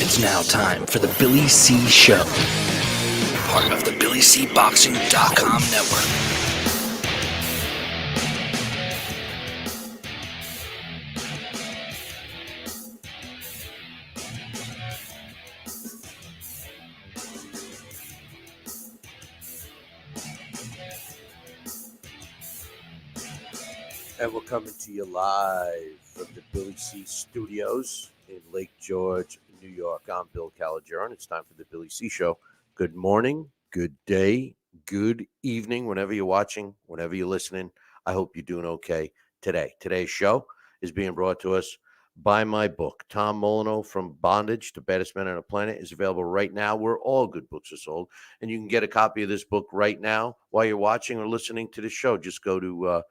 It's now time for the Billy C. Show, part of the BillyCBoxing.com network. And we're coming to you live from the Billy C. Studios in Lake George, New York. I'm Bill Caligiero, and it's time for the Billy C. Show. Good morning, good day, good evening, whenever you're watching, whenever you're listening. I hope you're doing okay today. Today's show is being brought to us by my book. Tom Molyneux, From Bondage to Baddest Man on the Planet, is available right now where all good books are sold. And you can get a copy of this book right now while you're watching or listening to the show. Just go to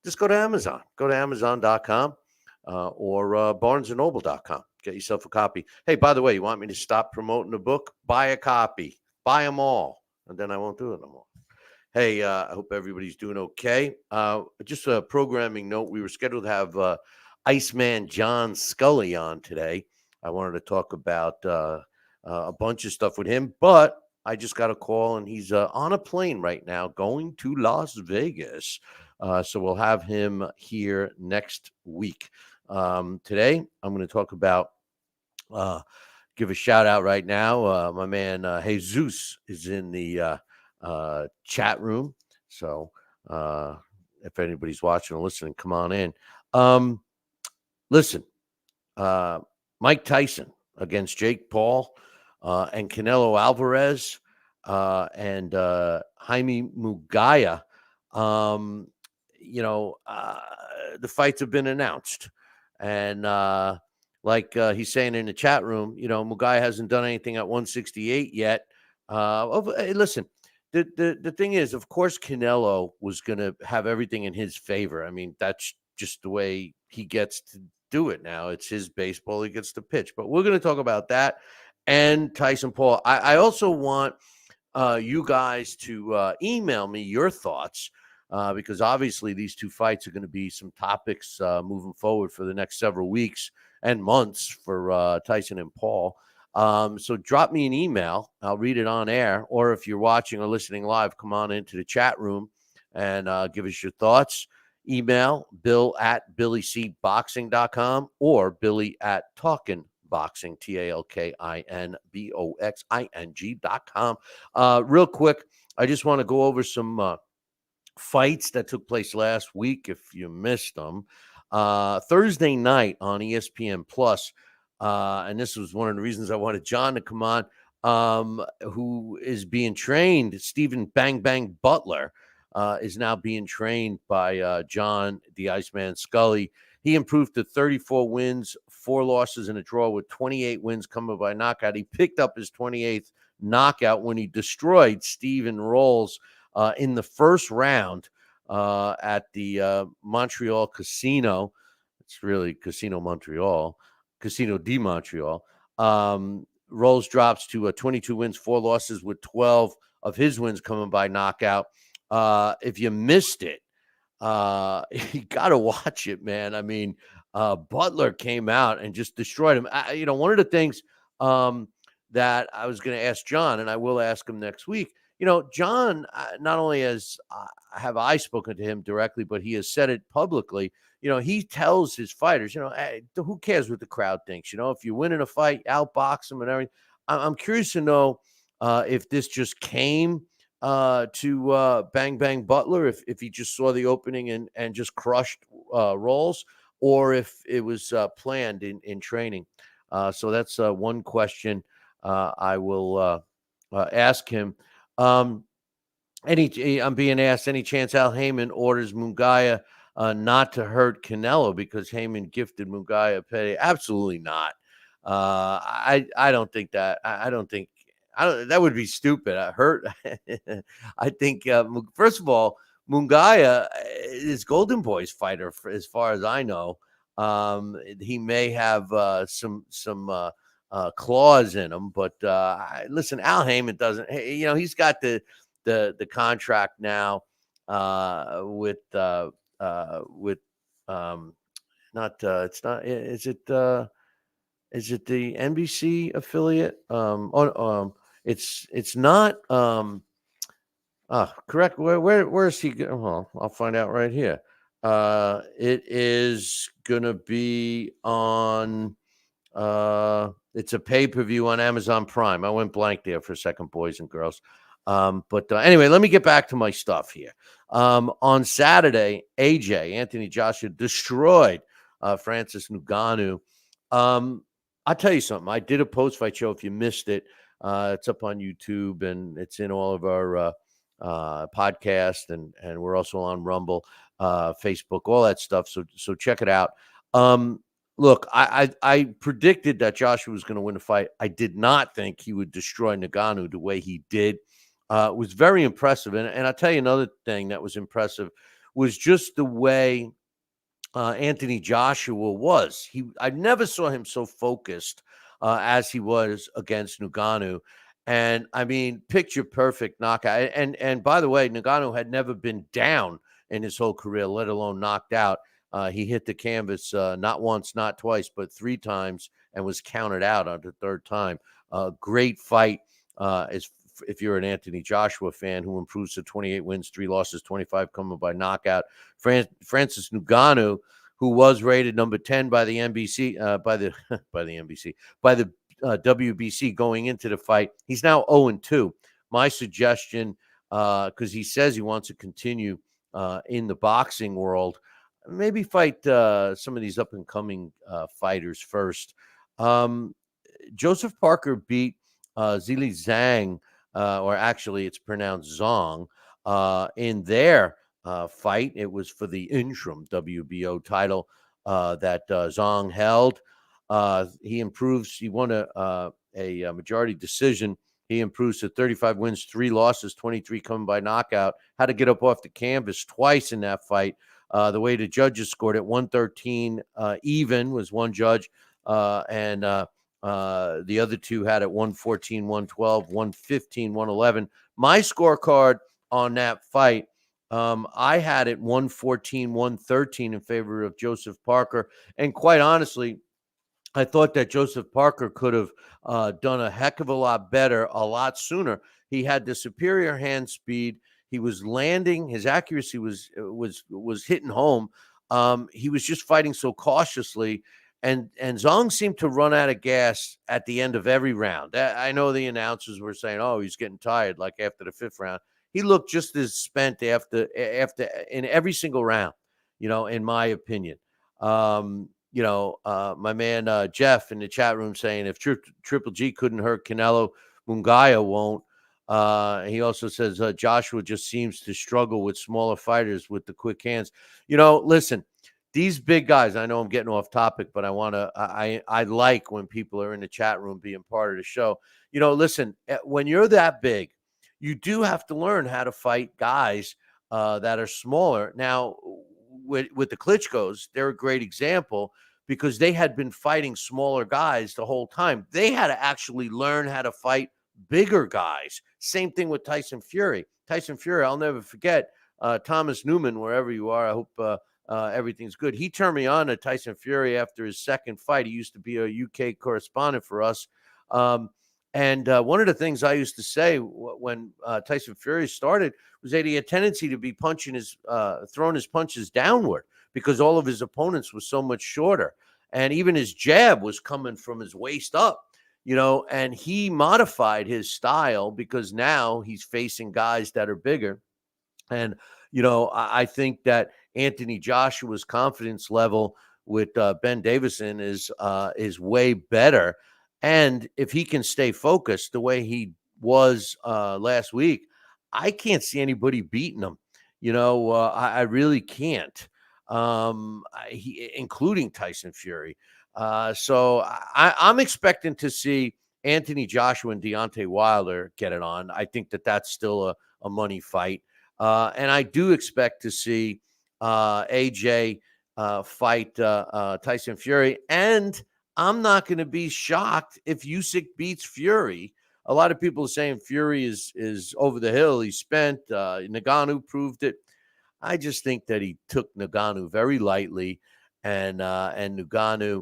Amazon. Go to Amazon.com or BarnesandNoble.com. Get yourself a copy. Hey, by the way, you want me to stop promoting the book? Buy a copy. Buy them all. And then I won't do it no more. Hey, I hope everybody's doing okay. Just a programming note. We were scheduled to have Iceman John Scully on today. I wanted to talk about a bunch of stuff with him, but I just got a call, and he's on a plane right now going to Las Vegas. So we'll have him here next week. Today, I'm going to talk about, give a shout out right now. My man Jesus is in the chat room. So if anybody's watching or listening, come on in. Listen, Mike Tyson against Jake Paul and Canelo Alvarez and Jaime Munguia. The fights have been announced, and like he's saying in the chat room, Munguia hasn't done anything at 168 yet. Hey, listen, the thing is, of course, Canelo was going to have everything in his favor. I mean, that's just the way he gets to do it now. It's his baseball. He gets to pitch. But we're going to talk about that and Tyson Paul. I also want you guys to email me your thoughts. Because obviously these two fights are going to be some topics moving forward for the next several weeks and months for Tyson and Paul. So drop me an email. I'll read it on air. Or if you're watching or listening live, come on into the chat room and give us your thoughts. Email bill@BillyCBoxing.com or Billy@TalkinBoxing, TalkinBoxing.com. Real quick, I just want to go over some fights that took place last week if you missed them. Thursday night on ESPN Plus, and this was one of the reasons I wanted John to come on, who is being trained. Stephen Bang Bang Butler is now being trained by John the Iceman Scully. He improved to 34 wins, 4 losses, and a draw, with 28 wins coming by knockout. He picked up his 28th knockout when he destroyed Steven Rolls in the first round at the Montreal Casino. It's really Casino Montreal, Casino de Montreal. Rolls drops to 22 wins, 4 losses, with 12 of his wins coming by knockout. If you missed it, you got to watch it, man. I mean, Butler came out and just destroyed him. One of the things that I was going to ask John, and I will ask him next week, John, not only have I spoken to him directly, but he has said it publicly. He tells his fighters, hey, who cares what the crowd thinks? If you win in a fight, outbox them and everything. I'm curious to know if this just came to Bang Bang Butler, if he just saw the opening and just crushed Rolls, or if it was planned in training. So that's one question I will ask him. I'm being asked, any chance Al Heyman orders Munguia not to hurt Canelo because Heyman gifted Munguia pay? Absolutely not. I don't think that. I don't. That would be stupid. I think first of all, Munguia is Golden Boy's fighter, as far as I know. He may have some claws in him, but listen, Al Heyman doesn't. He's got the contract now with not. It's not. Is it? Is it the NBC affiliate? It's not. Correct. Where is he? Well, I'll find out right here. It is gonna be on. It's a pay-per-view on Amazon Prime. I went blank there for a second, boys and girls. But anyway, let me get back to my stuff here. On Saturday, Anthony Joshua destroyed Francis Ngannou. I'll tell you something. I did a post-fight show. If you missed it, it's up on YouTube and it's in all of our podcast, and we're also on Rumble, Facebook, all that stuff. So check it out. Look, I predicted that Joshua was going to win the fight. I did not think he would destroy Ngannou the way he did. It was very impressive, and I'll tell you another thing that was impressive was just the way Anthony Joshua was. I never saw him so focused as he was against Ngannou. And I mean, picture perfect knockout. And by the way, Ngannou had never been down in his whole career, let alone knocked out. He hit the canvas not once, not twice, but 3 times, and was counted out on the 3rd time. Great fight. If you're an Anthony Joshua fan, who improves to 28 wins, 3 losses, 25 coming by knockout. Francis Ngannou, who was rated number 10 by the NBC, by the WBC going into the fight, he's now 0-2. My suggestion, because he says he wants to continue in the boxing world, maybe fight some of these up and coming fighters first. Joseph Parker beat Zili Zhang, or actually it's pronounced Zong, in their fight. It was for the interim WBO title that Zong held. He won a majority decision. He improves to 35 wins, 3 losses, 23 coming by knockout. Had to get up off the canvas twice in that fight. The way the judges scored it, 113 even was one judge, and the other 2 had it 114, 112, 115, 111. My scorecard on that fight, I had it 114, 113 in favor of Joseph Parker. And quite honestly, I thought that Joseph Parker could have done a heck of a lot better a lot sooner. He had the superior hand speed. He was landing. His accuracy was hitting home. He was just fighting so cautiously. And Zong seemed to run out of gas at the end of every round. I know the announcers were saying, "Oh, he's getting tired," like after the 5th round. He looked just as spent after in every single round, in my opinion. My man Jeff in the chat room saying if Triple G couldn't hurt Canelo, Munguia won't. He also says Joshua just seems to struggle with smaller fighters with the quick hands. Listen, these big guys, I know I'm getting off topic, but I like when people are in the chat room being part of the show. Listen, when you're that big, you do have to learn how to fight guys that are smaller. Now, with the Klitschko's, they're a great example because they had been fighting smaller guys the whole time. They had to actually learn how to fight bigger guys. Same thing with Tyson Fury. I'll never forget Thomas Newman, wherever you are. I hope everything's good. He turned me on to Tyson Fury after his 2nd fight. He used to be a UK correspondent for us. And one of the things I used to say when Tyson Fury started was that he had a tendency to be throwing his punches downward because all of his opponents were so much shorter. And even his jab was coming from his waist up, and he modified his style because now he's facing guys that are bigger. And, I think that Anthony Joshua's confidence level with Ben Davison is way better. And if he can stay focused the way he was last week, I can't see anybody beating him. I really can't, including Tyson Fury. So I'm expecting to see Anthony Joshua and Deontay Wilder get it on. I think that that's still a money fight. And I do expect to see AJ fight Tyson Fury. And I'm not going to be shocked if Usyk beats Fury. A lot of people are saying Fury is over the hill. He's spent. Ngannou proved it. I just think that he took Ngannou very lightly, and Ngannou,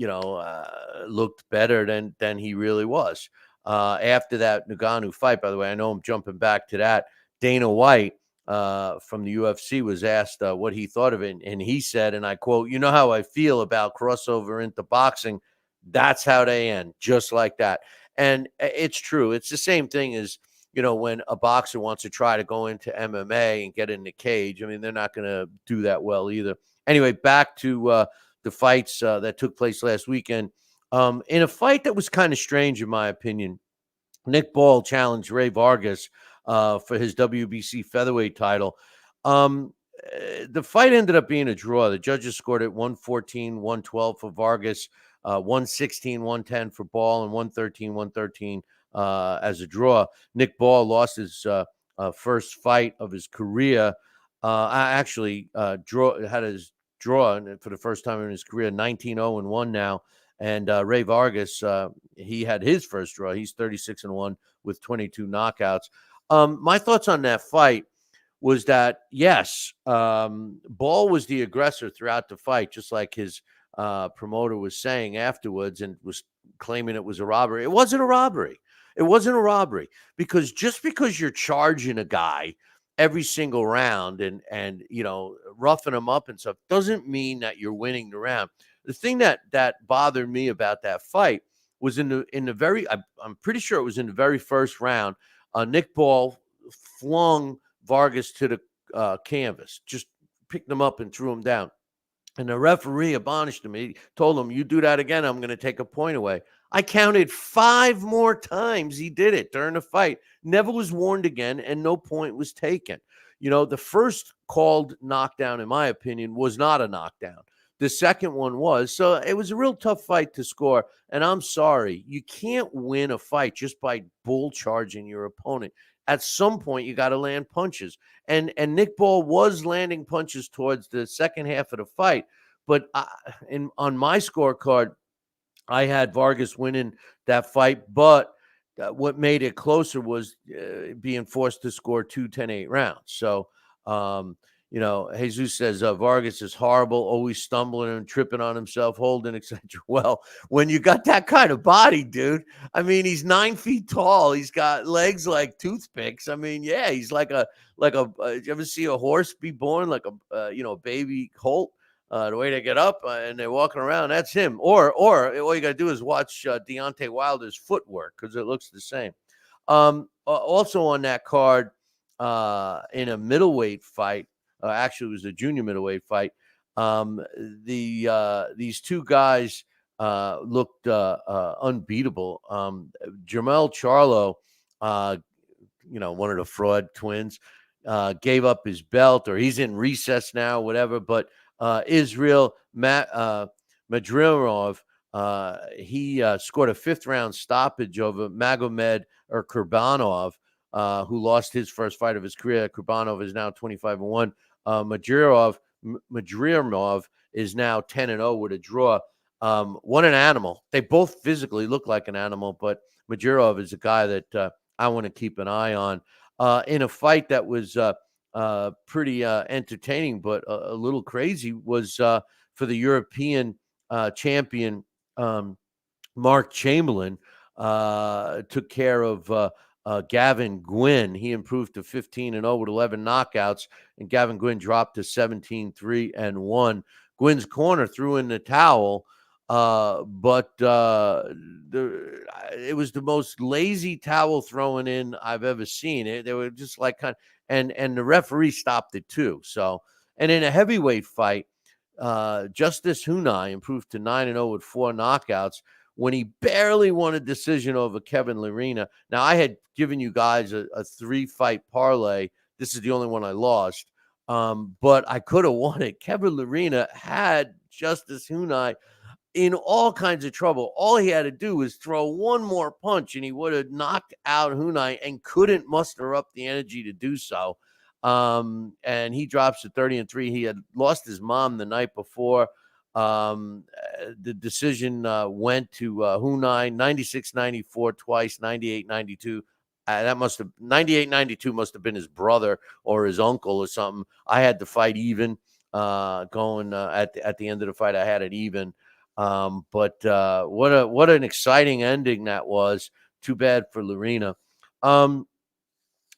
looked better than he really was. After that Ngannou fight, by the way, I know I'm jumping back to that. Dana White from the UFC was asked what he thought of it, and he said, and I quote, "You know how I feel about crossover into boxing. That's how they end, just like that." And it's true. It's the same thing as when a boxer wants to try to go into MMA and get in the cage. I mean, they're not going to do that well either. Anyway, back to the fights that took place last weekend. In a fight that was kind of strange, in my opinion, Nick Ball challenged Ray Vargas for his WBC featherweight title. The fight ended up being a draw. The judges scored it 114, 112 for Vargas, 116, 110 for Ball, and 113, 113 as a draw. Nick Ball lost his first fight of his career. Had his draw for the first time in his career, 19-0-1 now. And Ray Vargas, he had his first draw. He's 36-1 with 22 knockouts. My thoughts on that fight was that, yes, Ball was the aggressor throughout the fight, just like his promoter was saying afterwards and was claiming it was a robbery. It wasn't a robbery. It wasn't a robbery because just because you're charging a guy every single round and roughing him up and stuff doesn't mean that you're winning the round. The thing that bothered me about that fight was in the very, I'm pretty sure it was in the very first round, Nick Ball flung Vargas to the canvas, just picked him up and threw him down. And the referee admonished him. He told him, "You do that again, I'm going to take a point away." I counted 5 more times he did it during the fight. Never was warned again, and no point was taken. The first called knockdown, in my opinion, was not a knockdown. The second one was. So it was a real tough fight to score. And I'm sorry, you can't win a fight just by bull charging your opponent. At some point, you got to land punches. And Nick Ball was landing punches towards the second half of the fight. But on my scorecard, I had Vargas winning that fight. But what made it closer was being forced to score 2 10-8 rounds. So, Jesus says Vargas is horrible, always stumbling and tripping on himself, holding, etc. Well, when you got that kind of body, dude, I mean, he's 9 feet tall. He's got legs like toothpicks. I mean, yeah, he's like a. You ever see a horse be born like a baby colt? The way they get up and they're walking around, that's him. Or all you got to do is watch Deontay Wilder's footwork because it looks the same. Also on that card, in a middleweight fight, actually it was a junior middleweight fight. These two guys looked unbeatable. Jermell Charlo, one of the fraud twins, gave up his belt, or he's in recess now, whatever. But Israel Madrimov, he scored a 5th round stoppage over Magomed Kurbanov, who lost his first fight of his career. Kurbanov is now 25-1. Madrimov is now 10-0 with a draw. What an animal. They both physically look like an animal, but Madrimov is a guy that I want to keep an eye on. In a fight that was pretty entertaining, but a little crazy, was for the European champion, Mark Chamberlain, took care of Gavin Gwynn. He improved to 15-0 with 11 knockouts, and Gavin Gwynn dropped to 17-3-1. Gwynn's corner threw in the towel, but it was the most lazy towel throwing in I've ever seen. They were just like and the referee stopped it too. So, and in a heavyweight fight, Justice Hunai improved to 9-0 with 4 knockouts when he barely won a decision over Kevin Lerena. Now, I had given you guys a 3-fight parlay. This is the only one I lost, but I could have won it. Kevin Lerena had Justice Hunai in all kinds of trouble. All he had to do was throw one more punch, and he would have knocked out Hunai and couldn't muster up the energy to do so. And he drops to 30-3. He had lost his mom the night before. The decision went to Hunai, 96-94 twice, 98-92. That must have 98-92 must have been his brother or his uncle or something. I had the fight even going at the end of the fight. I had it even. But what an exciting ending that was. Too bad for Lorena. Um,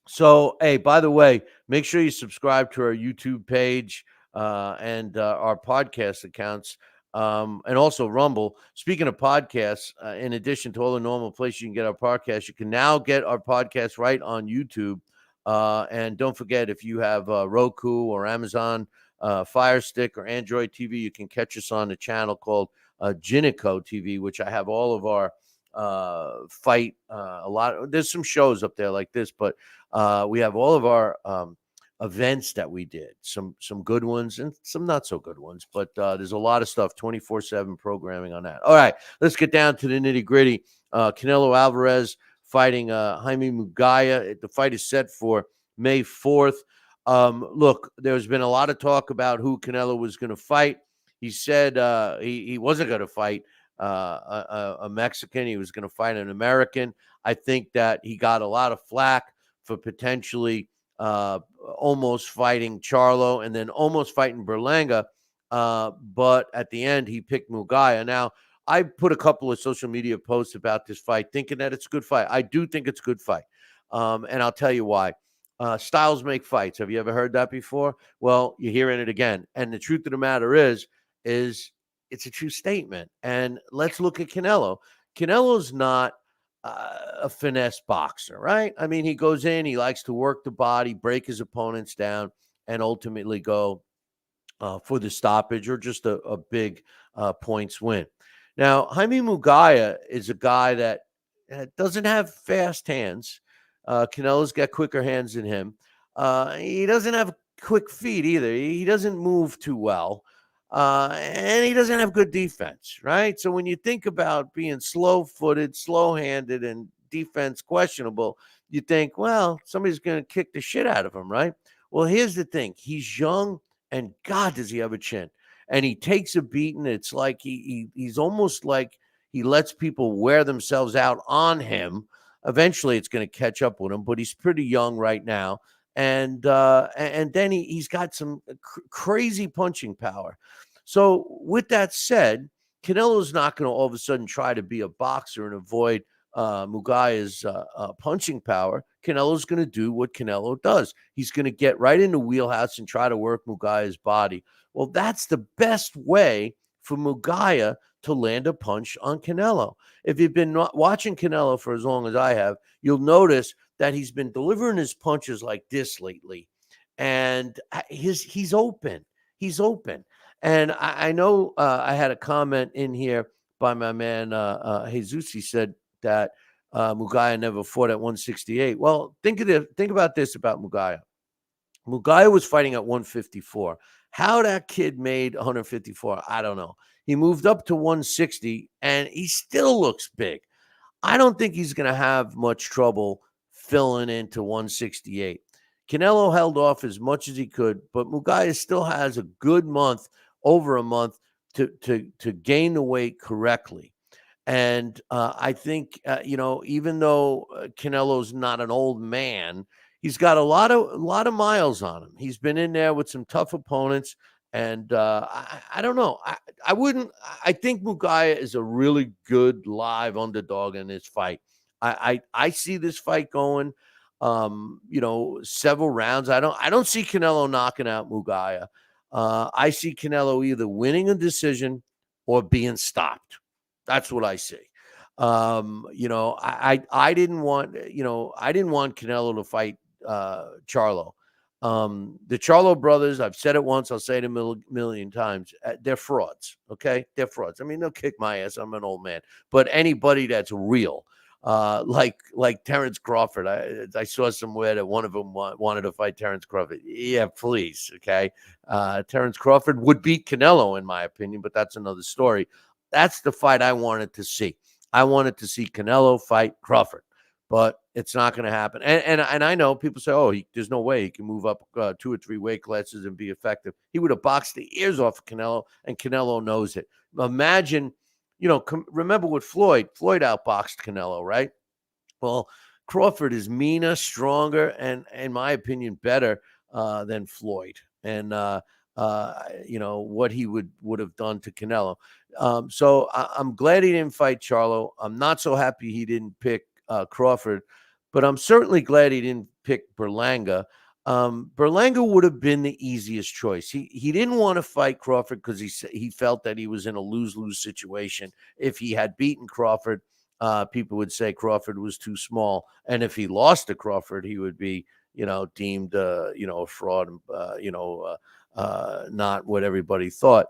so, hey, by the way, make sure you subscribe to our YouTube page and our podcast accounts, and also Rumble. Speaking of podcasts, in addition to all the normal places you can get our podcast, you can now get our podcast right on YouTube. And don't forget, if you have Roku or Amazon Fire Stick or Android TV, you can catch us on a channel called Jinico TV, which I have all of our fight. A lot. There's some shows up there like this, but we have all of our events that we did, some good ones and some not so good ones, but there's a lot of stuff, 24/7 programming on that. All right, let's get down to the nitty gritty. Canelo Alvarez fighting Jaime Munguia. The fight is set for May 4th. Look, there's been a lot of talk about who Canelo was going to fight. He said he wasn't going to fight a Mexican. He was going to fight an American. I think that he got a lot of flack for potentially almost fighting Charlo and then almost fighting Berlanga. But at the end, he picked Munguia. Now, I put a couple of social media posts about this fight thinking that it's a good fight. I do think it's a good fight. And I'll tell you why. Styles make fights. Have you ever heard that before? Well, you're hearing it again. And the truth of the matter is it's a true statement. And let's look at Canelo. Canelo's not a finesse boxer, right? I mean, he goes in, he likes to work the body, break his opponents down, and ultimately go for the stoppage or just a big points win. Now, Jaime Munguia is a guy that doesn't have fast hands. Canelo's got quicker hands than him. He doesn't have quick feet either. He doesn't move too well. And he doesn't have good defense, right? So when you think about being slow-footed, slow-handed, and defense questionable, you think, well, somebody's going to kick the shit out of him, right? Well, here's the thing. He's young, and God, does he have a chin. And he takes a beating. It's like he's almost like he lets people wear themselves out on him. Eventually, it's going to catch up with him, but he's pretty young right now. And then he's got some crazy punching power. So with that said, Canelo's not going to all of a sudden try to be a boxer and avoid Munguia's punching power. Canelo's going to do what Canelo does. He's going to get right in the wheelhouse and try to work Munguia's body. Well, that's the best way for Munguia to land a punch on Canelo. If you've been watching Canelo for as long as I have, you'll notice that he's been delivering his punches like this lately. And he's open. He's open. And I know I had a comment in here by my man Jesus. He said that Munguia never fought at 168. Well, think about this about Munguia. Munguia was fighting at 154. How that kid made 154, I don't know. He moved up to 160, and he still looks big. I don't think he's going to have much trouble filling into 168. Canelo held off as much as he could, but Munguia still has a good month, over a month, to gain the weight correctly. And I think, even though Canelo's not an old man, he's got a lot of miles on him. He's been in there with some tough opponents. And I don't know. I think Munguia is a really good live underdog in this fight. I see this fight going, several rounds. I don't see Canelo knocking out Munguia. I see Canelo either winning a decision or being stopped. That's what I see. I didn't want Canelo to fight Charlo. The Charlo brothers, I've said it once, I'll say it a million times. They're frauds. Okay. They're frauds. I mean, they'll kick my ass. I'm an old man, but anybody that's real, like Terrence Crawford, I saw somewhere that one of them wanted to fight Terrence Crawford. Yeah, please. Okay. Terrence Crawford would beat Canelo in my opinion, but that's another story. That's the fight I wanted to see. I wanted to see Canelo fight Crawford, but it's not going to happen. And I know people say, oh, there's no way he can move up 2 or 3 weight classes and be effective. He would have boxed the ears off of Canelo, and Canelo knows it. Imagine, remember what Floyd outboxed Canelo, right? Well, Crawford is meaner, stronger, and in my opinion, better than Floyd. And what he would have done to Canelo. So I'm glad he didn't fight Charlo. I'm not so happy he didn't pick Crawford, but I'm certainly glad he didn't pick Berlanga. Berlanga would have been the easiest choice. He didn't want to fight Crawford because he felt that he was in a lose-lose situation. If he had beaten Crawford, people would say Crawford was too small, and if he lost to Crawford, he would be deemed a fraud, not what everybody thought.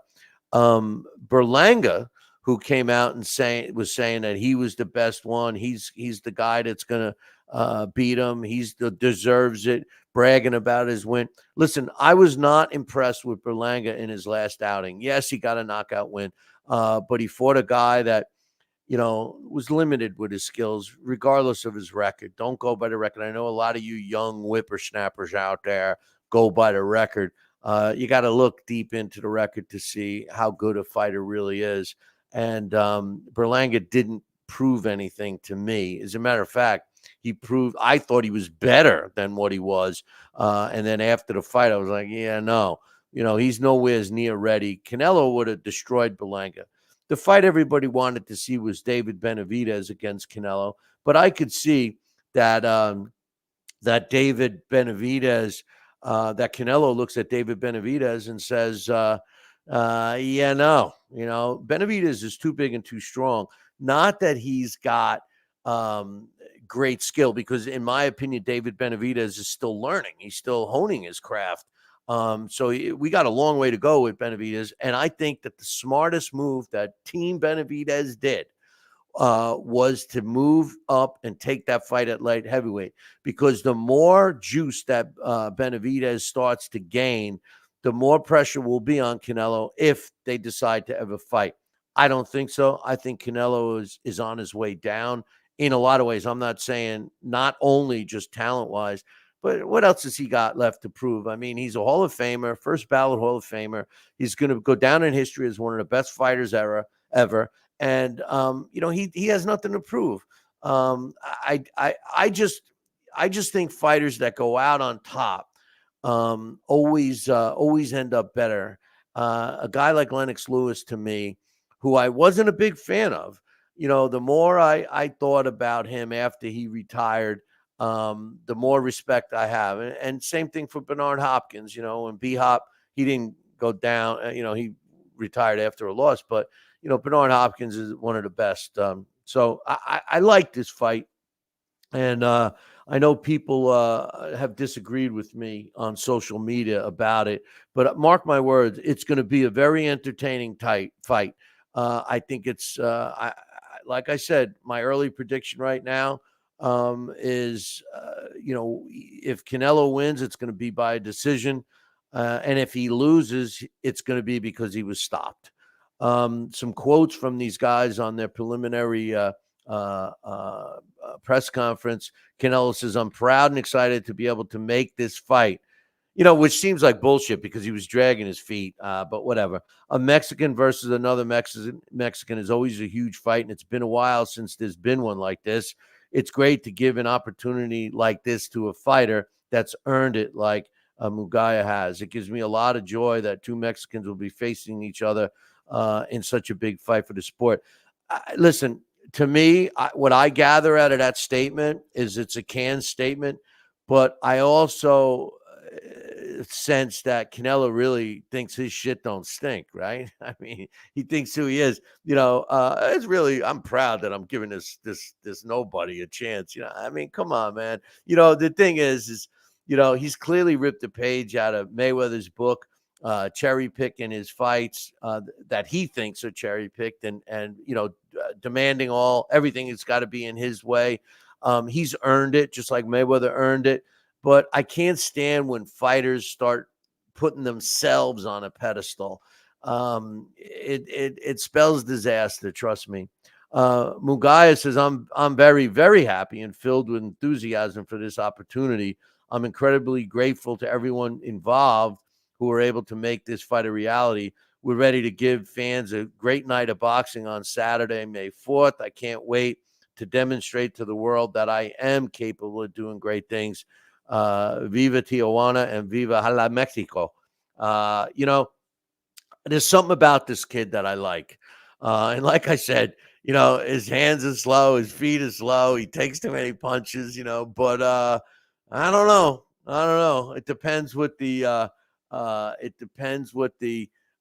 Berlanga, who came out and was saying that he was the best one. He's the guy that's gonna beat him. Deserves it. Bragging about his win. Listen, I was not impressed with Berlanga in his last outing. Yes, he got a knockout win, but he fought a guy that was limited with his skills, regardless of his record. Don't go by the record. I know a lot of you young whippersnappers out there go by the record. You got to look deep into the record to see how good a fighter really is. And Berlanga didn't prove anything to me. As a matter of fact, I thought he was better than what he was. And then after the fight, I was like, yeah, no, he's nowhere near ready. Canelo would have destroyed Berlanga. The fight everybody wanted to see was David Benavidez against Canelo, but I could see that that David Benavidez, that Canelo looks at David Benavidez and says, yeah, no, Benavidez is too big and too strong. Not that he's got great skill, because in my opinion, David Benavidez is still learning. He's still honing his craft. So we got a long way to go with Benavidez. And I think that the smartest move that Team Benavidez did was to move up and take that fight at light heavyweight, because the more juice that Benavidez starts to gain, the more pressure will be on Canelo if they decide to ever fight. I don't think so. I think Canelo is on his way down in a lot of ways. I'm not saying not only just talent-wise, but what else has he got left to prove? I mean, he's a Hall of Famer, first ballot Hall of Famer. He's going to go down in history as one of the best fighters ever. And he has nothing to prove. I just think fighters that go out on top always end up better. A guy like Lennox Lewis, to me, who I wasn't a big fan of, the more I thought about him after he retired, the more respect I have. And same thing for Bernard Hopkins. And B-Hop, he didn't go down. He retired after a loss, but Bernard Hopkins is one of the best. So I like this fight. And I know people have disagreed with me on social media about it, but mark my words, it's going to be a very entertaining tight fight. I think it's, like I said, my early prediction right now is, if Canelo wins, it's going to be by a decision. And if he loses, it's going to be because he was stopped. Some quotes from these guys on their preliminary press conference. Canelo says, "I'm proud and excited to be able to make this fight," which seems like bullshit because he was dragging his feet, but whatever. A Mexican versus another Mexican is always a huge fight, and it's been a while since there's been one like this. It's great to give an opportunity like this to a fighter that's earned it, like Munguia has. It gives me a lot of joy that two Mexicans will be facing each other in such a big fight for the sport. Listen, to me, what I gather out of that statement is it's a canned statement, but I also sense that Canelo really thinks his shit don't stink, right? I mean, he thinks who he is. It's really, I'm proud that I'm giving this nobody a chance. I mean, come on, man. The thing is he's clearly ripped a page out of Mayweather's book, cherry picking his fights that he thinks are cherry picked, and demanding everything has got to be in his way. He's earned it, just like Mayweather earned it. But I can't stand when fighters start putting themselves on a pedestal. It spells disaster. Trust me. Munguia says, I'm very, very happy and filled with enthusiasm for this opportunity. I'm incredibly grateful to everyone involved who were able to make this fight a reality. We're ready to give fans a great night of boxing on Saturday, May 4th. I can't wait to demonstrate to the world that I am capable of doing great things. Viva Tijuana and Viva Hala Mexico. You know, there's something about this kid that I like. And like I said, his hands are slow, his feet are slow, he takes too many punches, but I don't know. I don't know. It depends what the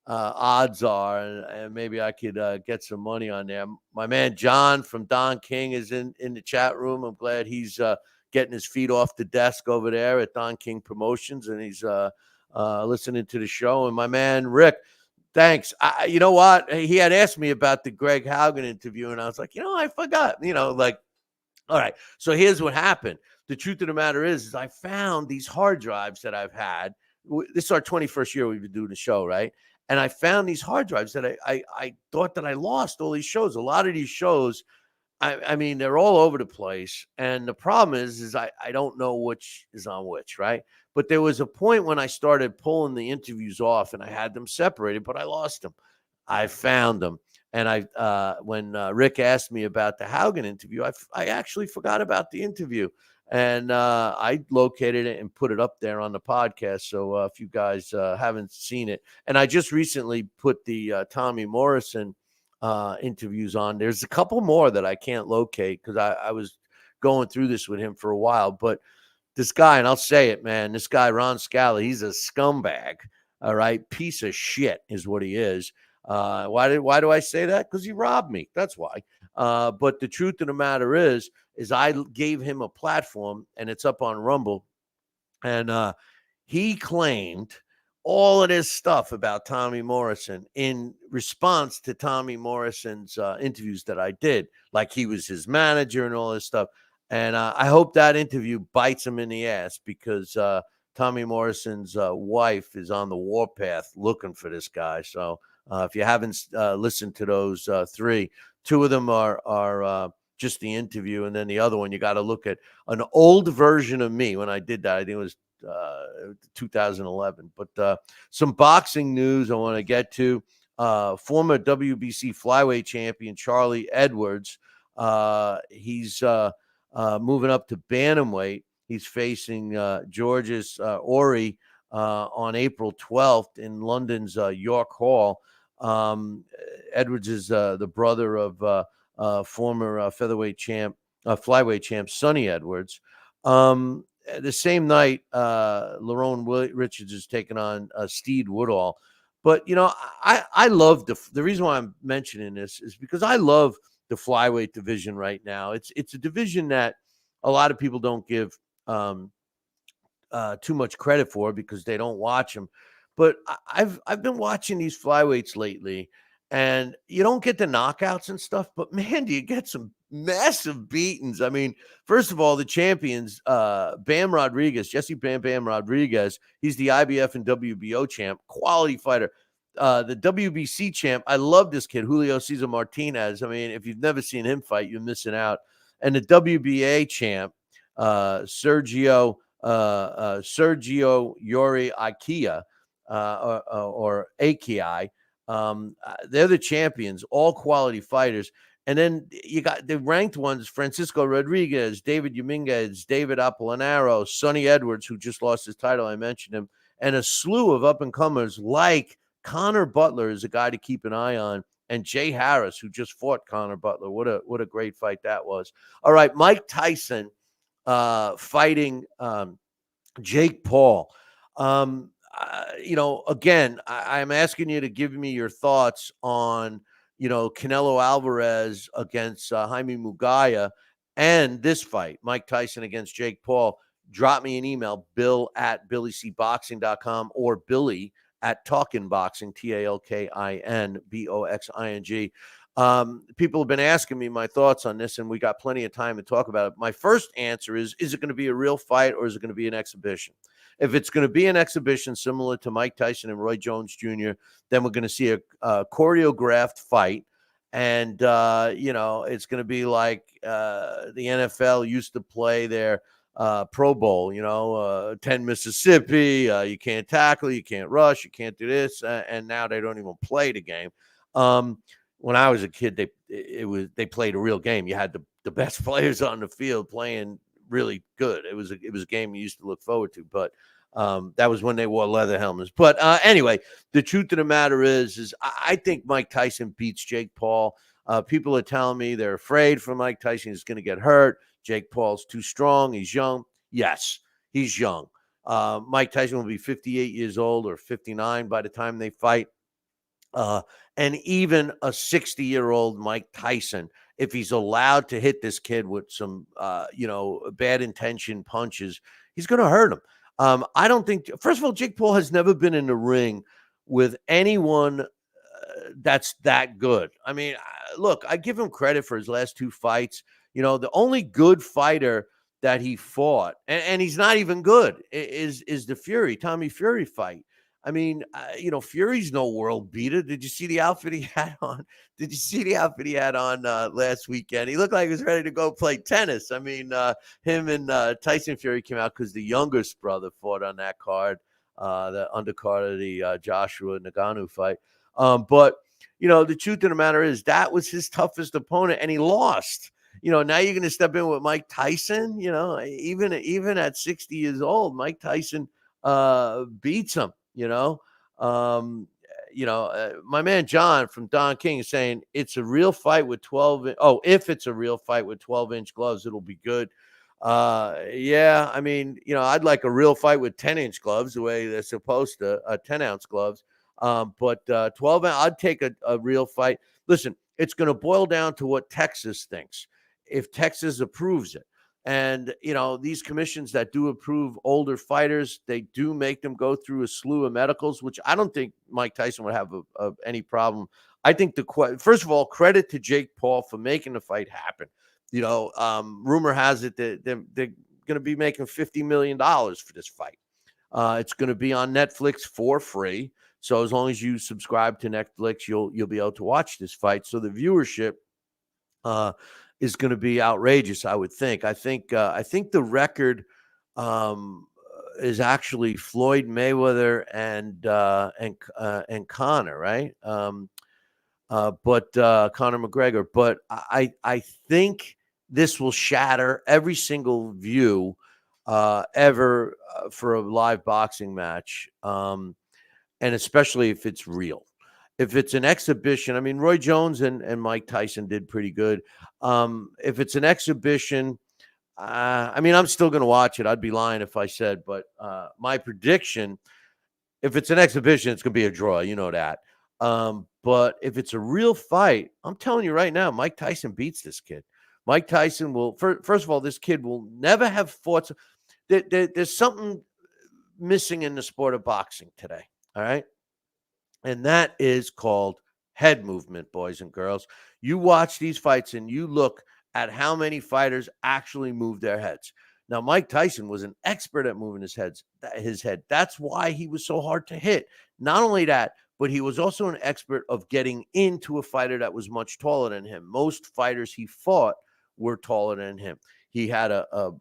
odds are, and maybe I could get some money on there. My man John from Don King is in the chat room. I'm glad he's getting his feet off the desk over there at Don King Promotions, and he's listening to the show. And my man Rick, thanks. You know what? He had asked me about the Greg Haugen interview, and I was like, I forgot. All right. So here's what happened. The truth of the matter is I found these hard drives that I've had. This is our 21st year we've been doing the show, right? And I found these hard drives that I thought that I lost all these shows. A lot of these shows, I mean, they're all over the place. And the problem is I don't know which is on which, right? But there was a point when I started pulling the interviews off and I had them separated, but I lost them. I found them. And when Rick asked me about the Haugen interview, I actually forgot about the interview. And I located it and put it up there on the podcast. So if you guys haven't seen it, and I just recently put the Tommy Morrison interviews on. There's a couple more that I can't locate because I was going through this with him for a while. But this guy, and I'll say it, man, this guy, Ron Scally, he's a scumbag. All right. Piece of shit is what he is. Why do I say that? Because he robbed me. That's why. But the truth of the matter is I gave him a platform, and it's up on Rumble. And he claimed all of this stuff about Tommy Morrison in response to Tommy Morrison's interviews that I did, like he was his manager and all this stuff. And I hope that interview bites him in the ass because Tommy Morrison's wife is on the warpath looking for this guy. So if you haven't listened to those three, two of them are just the interview, and then the other one, you got to look at an old version of me when I did that. I think it was 2011. But some boxing news I want to get to. Former WBC flyweight champion Charlie Edwards, he's moving up to bantamweight. He's facing Georges Ori on April 12th in London's York Hall. Edwards is the brother of former featherweight champ, flyweight champ Sonny Edwards. The same night, Lerone Richards is taking on Steed Woodall. But, I love the reason why I'm mentioning this is because I love the flyweight division right now. It's a division that a lot of people don't give too much credit for because they don't watch them. But I've been watching these flyweights lately, and you don't get the knockouts and stuff, but man, do you get some massive beatings. I mean, first of all, the champions, Bam Rodriguez, Jesse Bam Rodriguez, he's the IBF and WBO champ, quality fighter. The WBC champ, I love this kid, Julio Cesar Martinez. I mean, if you've never seen him fight, you're missing out. And the WBA champ, Sergio Yori Ikea, or AKI. They're the champions, all quality fighters. And then you got the ranked ones, Francisco Rodriguez, David Dominguez, David Apollinario, Sonny Edwards, who just lost his title. I mentioned him. And a slew of up-and-comers like Connor Butler is a guy to keep an eye on. And Jay Harris, who just fought Connor Butler. What a great fight that was. All right, Mike Tyson fighting Jake Paul. Again, I'm asking you to give me your thoughts on, Canelo Alvarez against Jaime Munguia and this fight, Mike Tyson against Jake Paul. Drop me an email, bill@billycboxing.com or billy@talkinboxing, TALKINBOXING. People have been asking me my thoughts on this, and we got plenty of time to talk about it. My first answer is it going to be a real fight or is it going to be an exhibition? If it's going to be an exhibition similar to Mike Tyson and Roy Jones Jr., then we're going to see a choreographed fight. And, it's going to be like the NFL used to play their Pro Bowl, 10 Mississippi. You can't tackle, you can't rush, you can't do this. And now they don't even play the game. When I was a kid, they played a real game. You had the best players on the field playing really good. It was a game you used to look forward to. But That was when they wore leather helmets. But anyway, the truth of the matter is I think Mike Tyson beats Jake Paul. People are telling me they're afraid for Mike Tyson. He's going to get hurt. Jake Paul's too strong. He's young. Yes, he's young. Mike Tyson will be 58 years old or 59 by the time they fight. And even a 60-year-old Mike Tyson, if he's allowed to hit this kid with some, bad intention punches, he's going to hurt him. I don't think, first of all, Jake Paul has never been in the ring with anyone that's that good. I mean, look, I give him credit for his last two fights. The only good fighter that he fought, and he's not even good, is the Tommy Fury fight. I mean, Fury's no world beater. Did you see the outfit he had on? Did you see the outfit he had on last weekend? He looked like he was ready to go play tennis. I mean, him and Tyson Fury came out because the youngest brother fought on that card, the undercard of the Joshua Nagano fight. But the truth of the matter is that was his toughest opponent, and he lost. Now you're going to step in with Mike Tyson. Even at 60 years old, Mike Tyson beats him. My man John from Don King is saying it's a real fight with 12. If it's a real fight with 12-inch gloves, it'll be good. Yeah, I mean, I'd like a real fight with 10-inch gloves the way they're supposed to, 10-ounce gloves. But 12, I'd take a real fight. Listen, it's going to boil down to what Texas thinks. If Texas approves it. And, these commissions that do approve older fighters, they do make them go through a slew of medicals, which I don't think Mike Tyson would have any problem. I think first of all, credit to Jake Paul for making the fight happen. Rumor has it that they're going to be making $50 million for this fight. It's going to be on Netflix for free. So as long as you subscribe to Netflix, you'll be able to watch this fight. So the viewership is going to be outrageous, I would think. I think the record is actually Floyd Mayweather and Conor, right? But Conor McGregor. But I think this will shatter every single view ever for a live boxing match, and especially if it's real. If it's an exhibition, I mean, Roy Jones and Mike Tyson did pretty good. If it's an exhibition, I'm still going to watch it. I'd be lying if I said, but my prediction, if it's an exhibition, it's going to be a draw. You know that. But if it's a real fight, I'm telling you right now, Mike Tyson beats this kid. Mike Tyson will, first of all, this kid will never have fought. There's something missing in the sport of boxing today. All right. And that is called head movement, boys and girls. You watch these fights and you look at how many fighters actually move their heads. Now, Mike Tyson was an expert at moving his head. That's why he was so hard to hit. Not only that, but he was also an expert of getting into a fighter that was much taller than him. Most fighters he fought were taller than him. He had a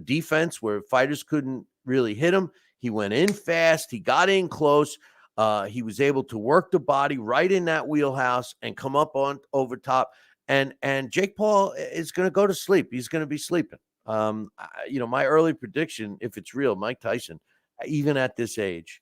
defense where fighters couldn't really hit him. He went in fast. He got in close. He was able to work the body right in that wheelhouse and come up on over top. And Jake Paul is going to go to sleep. He's going to be sleeping. My early prediction, if it's real, Mike Tyson, even at this age.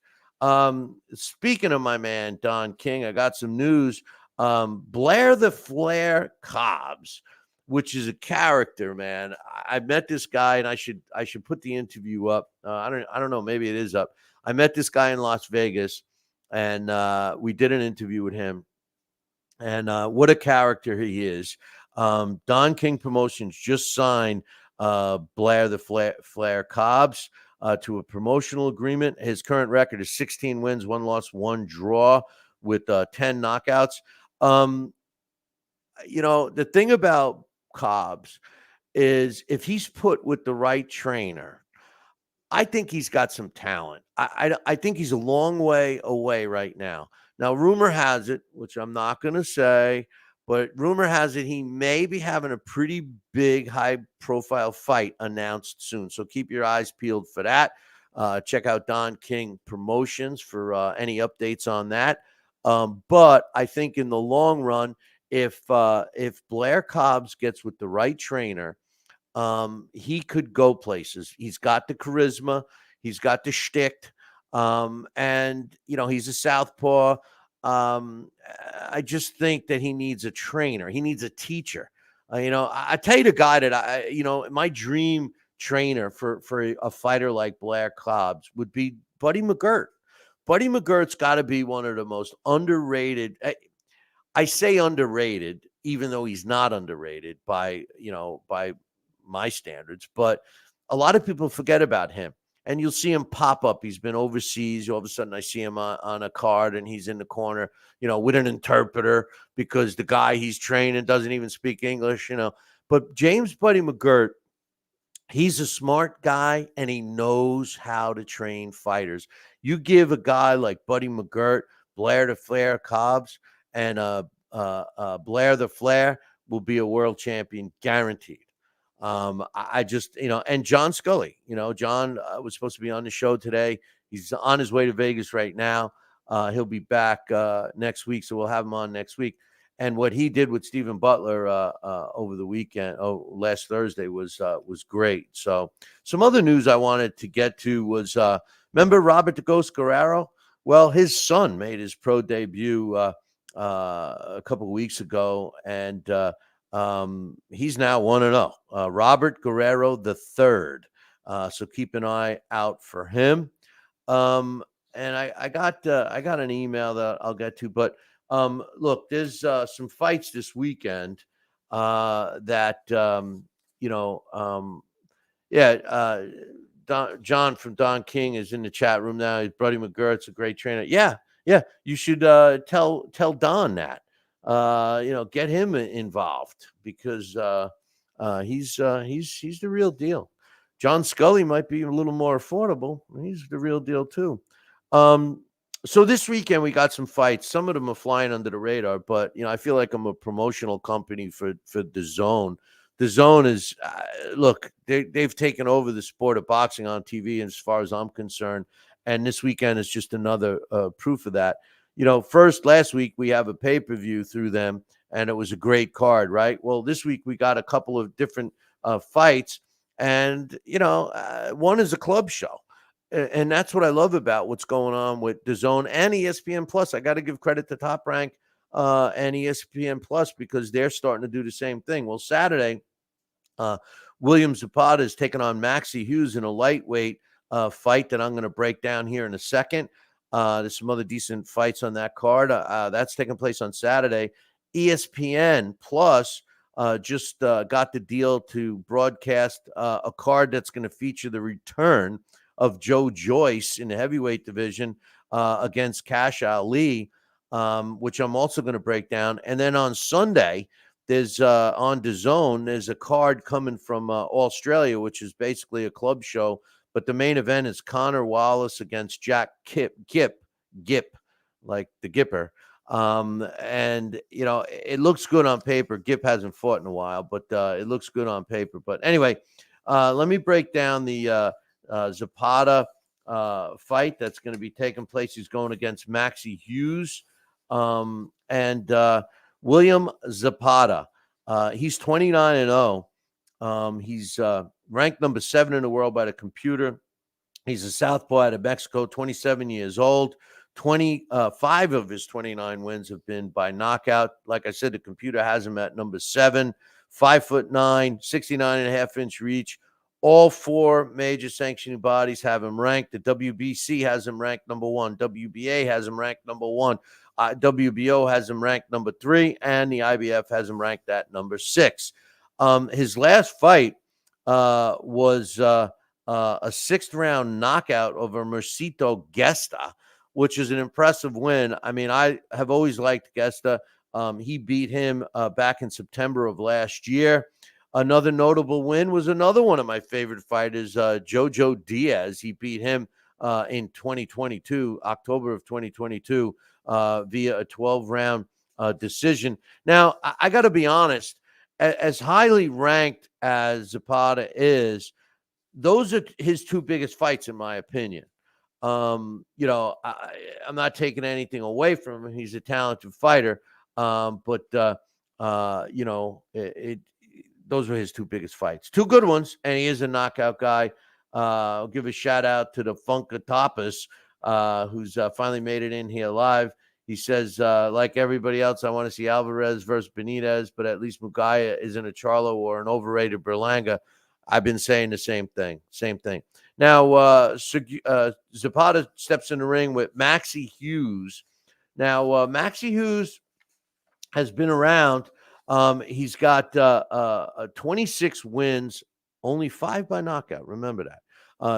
Speaking of my man, Don King, I got some news. Blair the Flair Cobbs, which is a character, man. I met this guy, and I should put the interview up. I don't know. Maybe it is up. I met this guy in Las Vegas, and we did an interview with him. And what a character he is. Don King Promotions just signed Blair the Flair Cobbs to a promotional agreement. His current record is 16 wins, 1 loss, 1 draw with 10 knockouts. The thing about Cobbs is if he's put with the right trainer, I think he's got some talent. I think he's a long way away right now. Now, rumor has it, which I'm not going to say, but rumor has it he may be having a pretty big, high-profile fight announced soon. So keep your eyes peeled for that. Check out Don King Promotions for any updates on that. But I think in the long run, if Blair Cobbs gets with the right trainer, he could go places. He's got the charisma. He's got the shtick. And, he's a southpaw. I just think that he needs a trainer. He needs a teacher. I tell you the guy that my dream trainer for a fighter like Blair Cobbs would be Buddy McGirt. Buddy McGirt's got to be one of the most underrated. I say underrated, even though he's not underrated by my standards, but a lot of people forget about him. And you'll see him pop up. He's been overseas. All of a sudden, I see him on a card, and he's in the corner, with an interpreter because the guy he's training doesn't even speak English, But James Buddy McGirt, he's a smart guy, and he knows how to train fighters. You give a guy like Buddy McGirt, Blair the Flair Cobbs, and Blair the Flair will be a world champion guaranteed. I just, and John Scully, John was supposed to be on the show today. He's on his way to Vegas right now. He'll be back next week, so we'll have him on next week. And what he did with Stephen Butler over the weekend, last Thursday, was great. So some other news I wanted to get to was, remember Robert the Ghost Guerrero? Well, his son made his pro debut a couple of weeks ago, and he's now 1-0. Robert Guerrero III. So keep an eye out for him. And I got an email that I'll get to, but look, there's some fights this weekend that John from Don King is in the chat room now. He's Buddy McGirt's a great trainer. Yeah. You should tell Don that. Get him involved because he's the real deal. John Scully might be a little more affordable. He's the real deal too. So this weekend we got some fights. Some of them are flying under the radar, but I feel like I'm a promotional company for DAZN. DAZN is look, they've taken over the sport of boxing on TV, as far as I'm concerned. And this weekend is just another proof of that. Last week we have a pay-per-view through them, and it was a great card, right? Well, this week we got a couple of different fights, and one is a club show, and that's what I love about what's going on with DAZN and ESPN Plus. I got to give credit to Top Rank and ESPN Plus because they're starting to do the same thing. Well, Saturday, William Zapata is taking on Maxie Hughes in a lightweight fight that I'm going to break down here in a second. There's some other decent fights on that card. That's taking place on Saturday. ESPN Plus just got the deal to broadcast a card that's going to feature the return of Joe Joyce in the heavyweight division against Cash Ali, which I'm also going to break down. And then on Sunday, there's on DAZN, there's a card coming from Australia, which is basically a club show. But the main event is Connor Wallace against Jack Gip, like the Gipper. And, it looks good on paper. Gip hasn't fought in a while, but it looks good on paper. But anyway, let me break down the Zapata fight that's going to be taking place. He's going against Maxie Hughes. And William Zapata, he's 29-0. He's ranked number 7 in the world by the computer. He's a southpaw out of Mexico, 27 years old. 25 of his 29 wins have been by knockout. Like I said, the computer has him at number 7, 5'9", 69.5-inch reach. All 4 major sanctioning bodies have him ranked. The WBC has him ranked number 1. WBA has him ranked number 1. WBO has him ranked number 3, and the IBF has him ranked at number 6. His last fight was a 6th-round knockout over Mercito Gesta, which is an impressive win. I mean, I have always liked Gesta. He beat him back in September of last year. Another notable win was another one of my favorite fighters, Jojo Diaz. He beat him in 2022, October of 2022, via a 12-round decision. Now, I got to be honest, as highly ranked as Zapata is, those are his 2 biggest fights, in my opinion. I'm not taking anything away from him. He's a talented fighter. But those were his 2 biggest fights. 2 good ones, and he is a knockout guy. I'll give a shout out to the Funkatapas, who's finally made it in here live. He says, like everybody else, I want to see Alvarez versus Benitez, but at least Munguia isn't a Charlo or an overrated Berlanga. I've been saying the same thing. Now, Zapata steps in the ring with Maxie Hughes. Now, Maxie Hughes has been around. He's got 26 wins, only 5 by knockout. Remember that.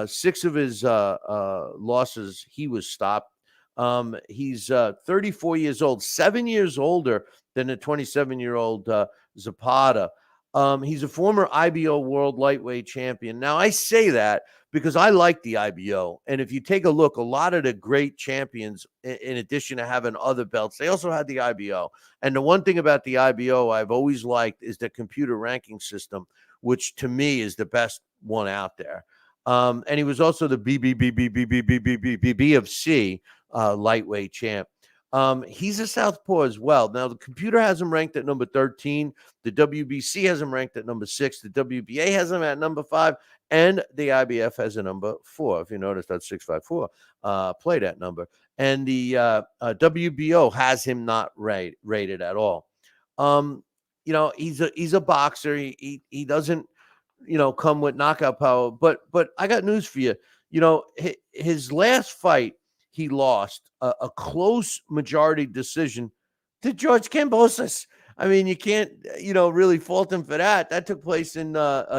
6 of his losses, he was stopped. He's 34 years old, 7 years older than the 27-year-old Zapata. He's a former IBO World Lightweight Champion. Now, I say that because I like the IBO. And if you take a look, a lot of the great champions, in addition to having other belts, they also had the IBO. And the one thing about the IBO I've always liked is the computer ranking system, which to me is the best one out there. And he was also the BFC lightweight champ. He's a southpaw as well. Now, the computer has him ranked at number 13. The WBC has him ranked at number 6. The WBA has him at number 5. And the IBF has a number 4. If you notice, that's 654. Play that number. And the WBO has him not rated at all. He's a boxer. He doesn't, come with knockout power. But I got news for you. His last fight, he lost a close majority decision to George Kambosos. I mean, you can't, really fault him for that. That took place in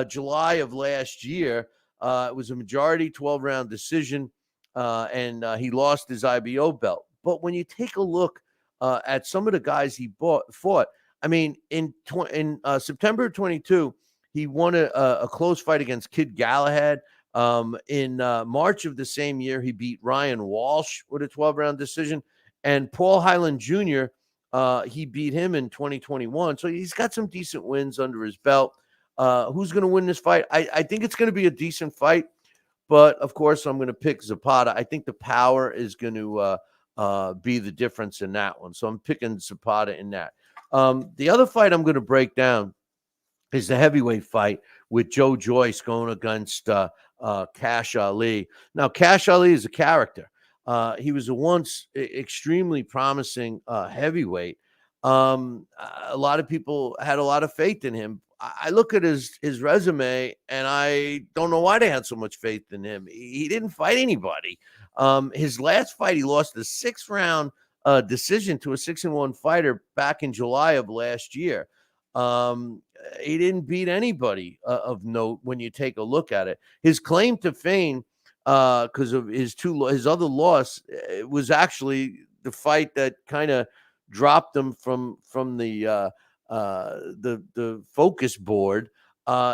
July of last year. It was a majority 12-round decision, and he lost his IBO belt. But when you take a look at some of the guys he fought, I mean, in September 22, he won a close fight against Kid Galahad. In March of the same year, he beat Ryan Walsh with a 12-round decision. And Paul Highland Jr., he beat him in 2021. So he's got some decent wins under his belt. Who's going to win this fight? I think it's going to be a decent fight. But, of course, I'm going to pick Zapata. I think the power is going to be the difference in that one. So I'm picking Zapata in that. The other fight I'm going to break down is the heavyweight fight with Joe Joyce going against Cash Ali. Now, Cash Ali is a character. He was a once extremely promising heavyweight. A lot of people had a lot of faith in him. I look at his resume, and I don't know why they had so much faith in him. He didn't fight anybody. His last fight, he lost the 6th-round decision to a 6-1 fighter back in July of last year. He didn't beat anybody of note when you take a look at it. His claim to fame, because of his other loss, it was actually the fight that kind of dropped him from the focus board.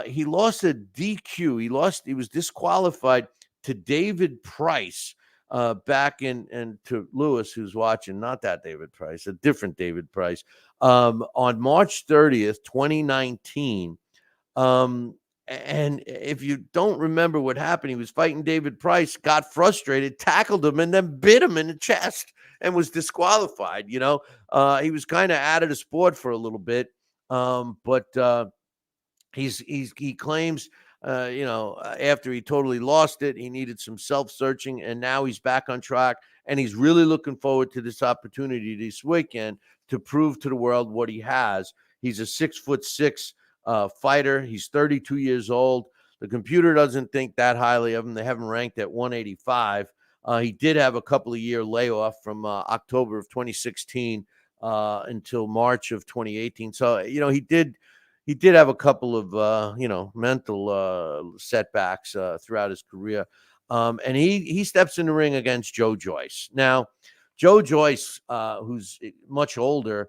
He lost a DQ. He was disqualified to David Price. Back and to Lewis, who's watching, not that David Price, a different David Price, on March 30th, 2019. And if you don't remember what happened, he was fighting David Price, got frustrated, tackled him, and then bit him in the chest and was disqualified. He was kind of out of the sport for a little bit, but he claims. After he totally lost it, he needed some self-searching, and now he's back on track, and he's really looking forward to this opportunity this weekend to prove to the world what he has. He's a 6'6" fighter. He's 32 years old. The computer doesn't think that highly of him. They have him ranked at 185. He did have a couple of year layoff from October of 2016 until March of 2018. So, he did have a couple of, mental setbacks throughout his career. And he steps in the ring against Joe Joyce. Now, Joe Joyce, who's much older,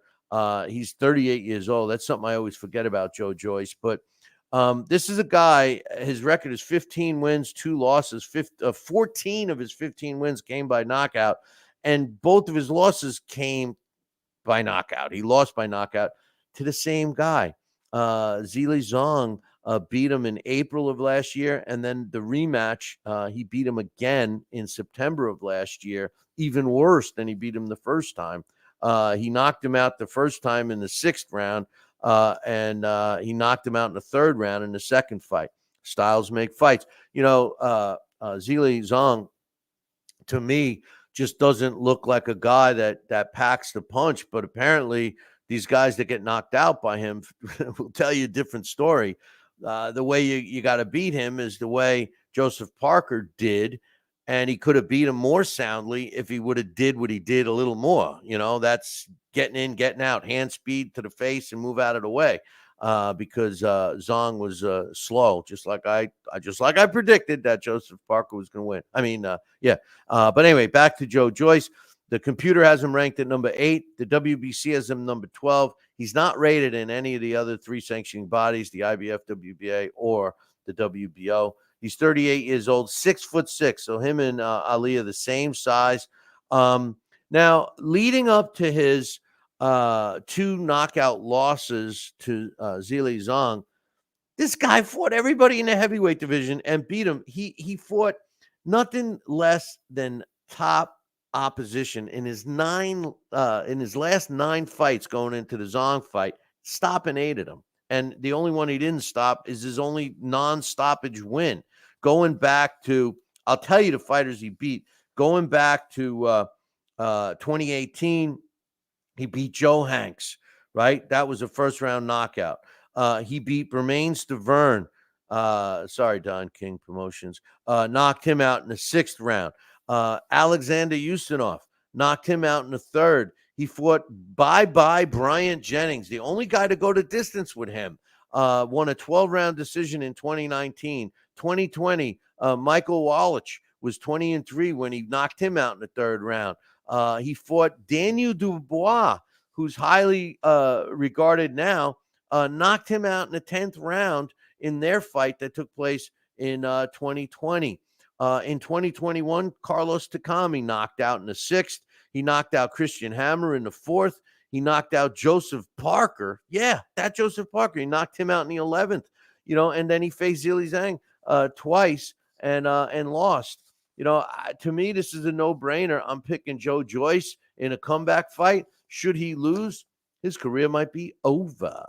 he's 38 years old. That's something I always forget about Joe Joyce. But this is a guy, his record is 15 wins, 2 losses. 14 of his 15 wins came by knockout. And both of his losses came by knockout. He lost by knockout to the same guy. Zili Zhang beat him in April of last year, and then the rematch, he beat him again in September of last year, even worse than he beat him the first time. He knocked him out the first time in the 6th round, and he knocked him out in the 3rd round in the second fight. Styles make fights. Zhilei Zhang, to me, just doesn't look like a guy that packs the punch. But apparently, these guys that get knocked out by him will tell you a different story. The way you got to beat him is the way Joseph Parker did, and he could have beat him more soundly if he would have did what he did a little more. That's getting in, getting out, hand speed to the face, and move out of the way. Because Zong was slow, just like I predicted that Joseph Parker was going to win. I mean, yeah. But anyway, back to Joe Joyce. The computer has him ranked at number 8. The WBC has him number 12. He's not rated in any of the other 3 sanctioning bodies, the IBF, WBA, or the WBO. He's 38 years old, 6'6". So him and Ali are the same size. Now, leading up to his 2 knockout losses to Zhilei Zhang, this guy fought everybody in the heavyweight division and beat him. He fought nothing less than top opposition in his last 9 fights going into the Zhang fight, stopping 8 of them. And the only one he didn't stop is his only non-stoppage win. Going back to, I'll tell you the fighters he beat. Going back to 2018, he beat Joe Hanks, right? That was a first-round knockout. He beat Bermain Stavern. Sorry, Don King Promotions. Knocked him out in the 6th round. Alexander Ustinov knocked him out in the 3rd. He fought bye-bye Bryant Jennings, the only guy to go to distance with him. Won a 12-round decision in 2019. 2020, Michael Wallach was 20-3 when he knocked him out in the 3rd round. He fought Daniel Dubois, who's highly regarded now, knocked him out in the 10th round in their fight that took place in 2020. In 2021, Carlos Takami knocked out in the 6th. He knocked out Christian Hammer in the 4th. He knocked out Joseph Parker. Yeah, that Joseph Parker. He knocked him out in the 11th. And then he faced Zhilei Zhang twice and lost. To me, this is a no-brainer. I'm picking Joe Joyce in a comeback fight. Should he lose, his career might be over.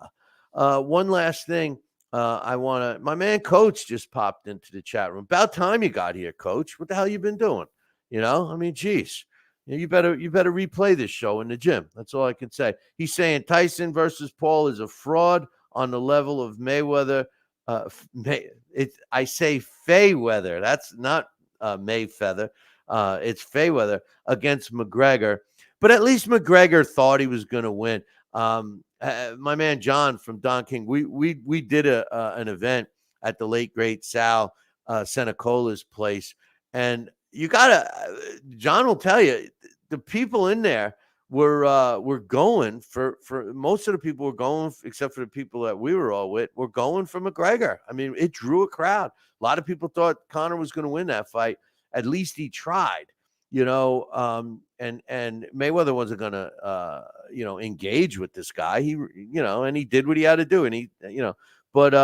One last thing. My man Coach just popped into the chat room. About time you got here, Coach. What the hell you been doing? Geez. You better replay this show in the gym. That's all I can say. He's saying Tyson versus Paul is a fraud on the level of Mayweather. I say Fayweather. That's not Mayfeather. It's Fayweather against McGregor. But at least McGregor thought he was going to win. My man John from Don King, we did an event at the late great Sal Senecola's place, and John will tell you, the people in there were going for most of the people were going, except for the people that we were all with, were going for McGregor. I mean, it drew a crowd. A lot of people thought Conor was going to win that fight. At least he tried. And Mayweather wasn't going to, engage with this guy. He, and he did what he had to do. And but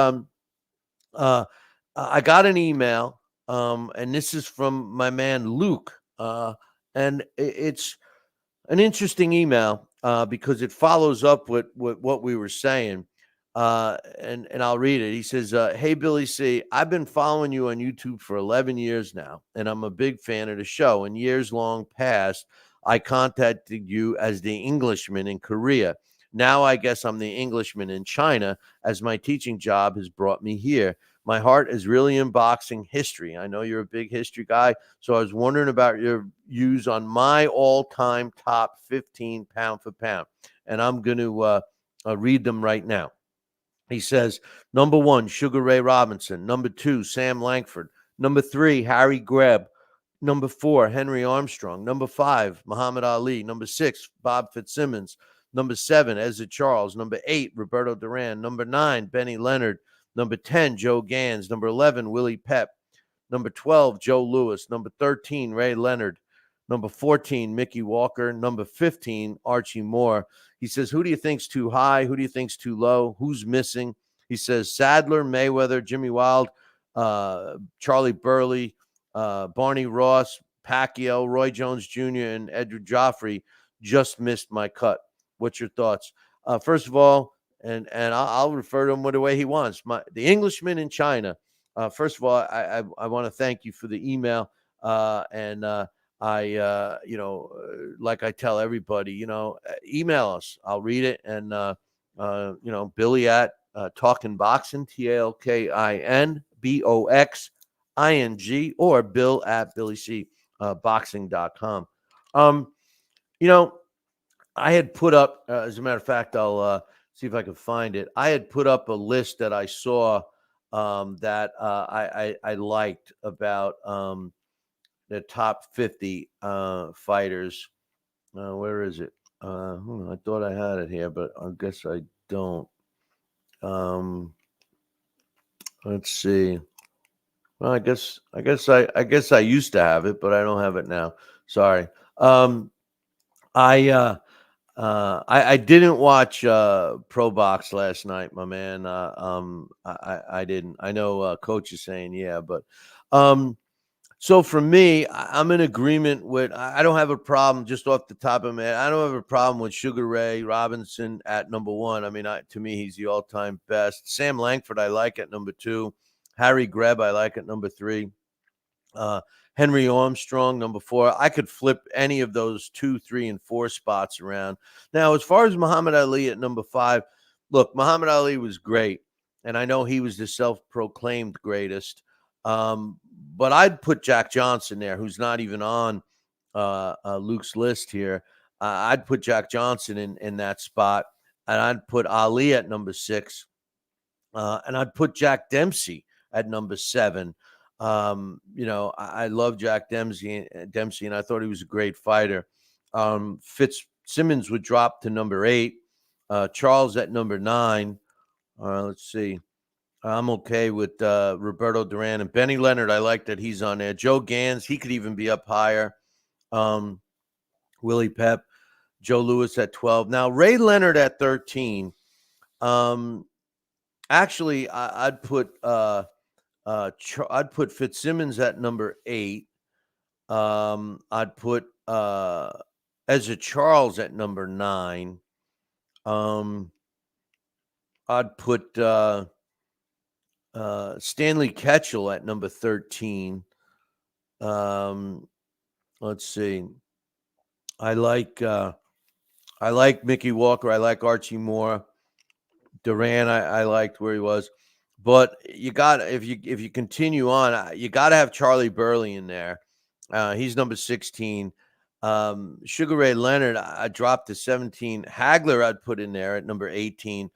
I got an email, and this is from my man Luke, and it's an interesting email because it follows up with what we were saying. And I'll read it. He says, hey, Billy C, I've been following you on YouTube for 11 years now, and I'm a big fan of the show. In years long past, I contacted you as the Englishman in Korea. Now I guess I'm the Englishman in China, as my teaching job has brought me here. My heart is really in boxing history. I know you're a big history guy, so I was wondering about your views on my all-time top 15 pound for pound. And I'm going to read them right now. He says, number 1, Sugar Ray Robinson. Number 2, Sam Langford. Number 3, Harry Greb. Number 4, Henry Armstrong. Number 5, Muhammad Ali. Number 6, Bob Fitzsimmons. Number 7, Ezra Charles. Number 8, Roberto Duran. Number 9, Benny Leonard. Number 10, Joe Gans. Number 11, Willie Pep. Number 12, Joe Louis. Number 13, Ray Leonard. Number 14, Mickey Walker. Number 15, Archie Moore. He says, who do you think's too high? Who do you think's too low? Who's missing? He says, Sadler, Mayweather, Jimmy Wild, Charlie Burley, Barney Ross, Pacquiao, Roy Jones Jr., and Edward Joffrey just missed my cut. What's your thoughts? First of all, and I'll refer to him the way he wants. The Englishman in China First of all, I want to thank you for the email. And like I tell everybody, email us. I'll read it. And, Billy at Talkin' Boxing, TalkinBoxing, or Bill at BillyCBoxing.com. You know, I had put up, as a matter of fact, I'll see if I can find it. I had put up a list that I saw that I liked about the top 50 fighters. Where is it? I thought I had it here, but I guess I don't. Let's see. Well, I guess I used to have it, but I don't have it now. Sorry. I I didn't watch Pro Box last night, my man. I didn't. I know Coach is saying yeah, but um, so for me, I'm in agreement with. I don't have a problem just off the top of my head. I don't have a problem with Sugar Ray Robinson at number one. I mean, to me, he's the all-time best. Sam Langford, I like at number two. Harry Greb, I like at number three. uh, Henry Armstrong, number four. I could flip any of those 2, 3, and 4 spots around. Now, as far as Muhammad Ali at number five, look, Muhammad Ali was great, and I know he was the self-proclaimed greatest. But I'd put Jack Johnson there, who's not even on Luke's list here. I'd put Jack Johnson in that spot, and I'd put Ali at number six, and I'd put Jack Dempsey at number seven. I love Jack Dempsey, and I thought he was a great fighter. Fitzsimmons would drop to number eight. Charles at number nine. Let's see. I'm okay with Roberto Duran and Benny Leonard. I like that he's on there. Joe Gans, he could even be up higher. Willie Pep, Joe Louis at 12. Now, Ray Leonard at 13. Actually, I'd put I'd put Fitzsimmons at number 8. I'd put Ezra Charles at number 9. I'd put Stanley Ketchel at number 13. Let's see. I like Mickey Walker. I like Archie Moore. Duran, I liked where he was. But you got, if you continue on, you got to have Charlie Burley in there. He's number 16. Sugar Ray Leonard, I dropped to 17. Hagler, I'd put in there at number 18.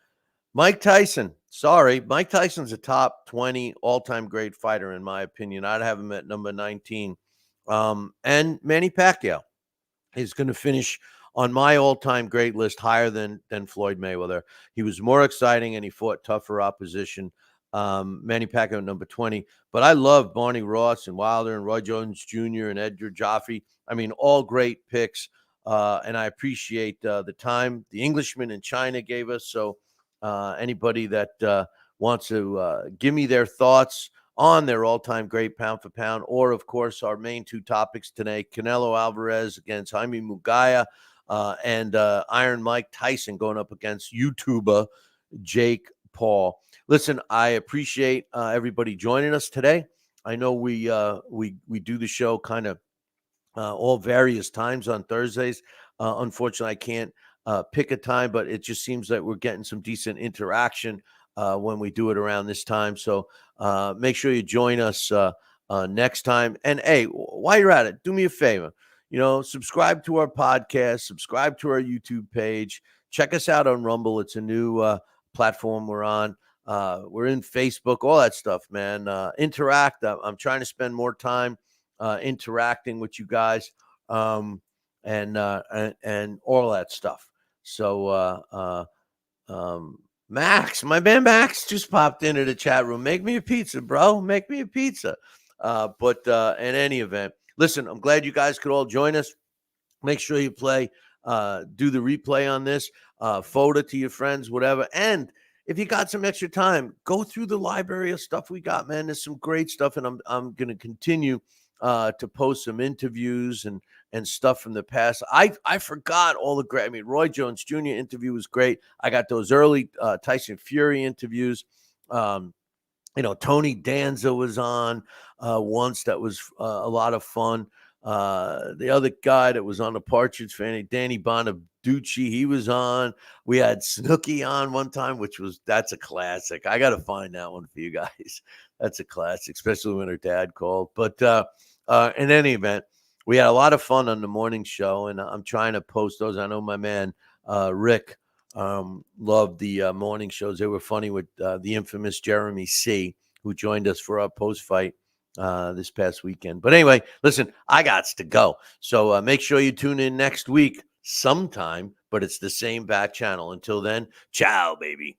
Mike Tyson, sorry, Mike Tyson's a top 20 all-time great fighter in my opinion. I'd have him at number 19. And Manny Pacquiao is going to finish on my all-time great list higher than Floyd Mayweather. He was more exciting and he fought tougher opposition. Manny Pacquiao number 20. But I love Barney Ross and Wilder and Roy Jones Jr. and Edgar Jaffe. I mean, all great picks. And I appreciate the time the Englishman in China gave us. So anybody that wants to give me their thoughts on their all-time great pound for pound, or, of course, our main two topics today, Canelo Alvarez against Jaime Munguia, and Iron Mike Tyson going up against YouTuber Jake Paul. Listen, I appreciate everybody joining us today. I know we do the show kind of all various times on Thursdays. Unfortunately, I can't pick a time, but it just seems that we're getting some decent interaction when we do it around this time. So make sure you join us next time. And hey, while you're at it, do me a favor. Subscribe to our podcast, subscribe to our YouTube page, check us out on Rumble. It's a new platform we're on. We're in Facebook, all that stuff, man. Interact. I'm trying to spend more time interacting with you guys, and all that stuff. So Max, my man Max just popped into the chat room. Make me a pizza, bro. Make me a pizza. But in any event, listen, I'm glad you guys could all join us. Make sure you do the replay on this, forward it to your friends, whatever. And if you got some extra time, go through the library of stuff we got, man. There's some great stuff, and I'm going to continue to post some interviews and stuff from the past. I forgot all the great. I mean, Roy Jones Jr. interview was great. I got those early Tyson Fury interviews. Tony Danza was on once. That was a lot of fun. The other guy that was on the Partridge Family, Danny Bonaducci, he was on. We had Snooki on one time, that's a classic. I got to find that one for you guys. That's a classic, especially when her dad called. But in any event, we had a lot of fun on the morning show, and I'm trying to post those. I know my man Rick loved the morning shows. They were funny with the infamous Jeremy C., who joined us for our post fight this past weekend. But anyway, listen, I got to go. So make sure you tune in next week sometime, but it's the same back channel. Until then, ciao, baby.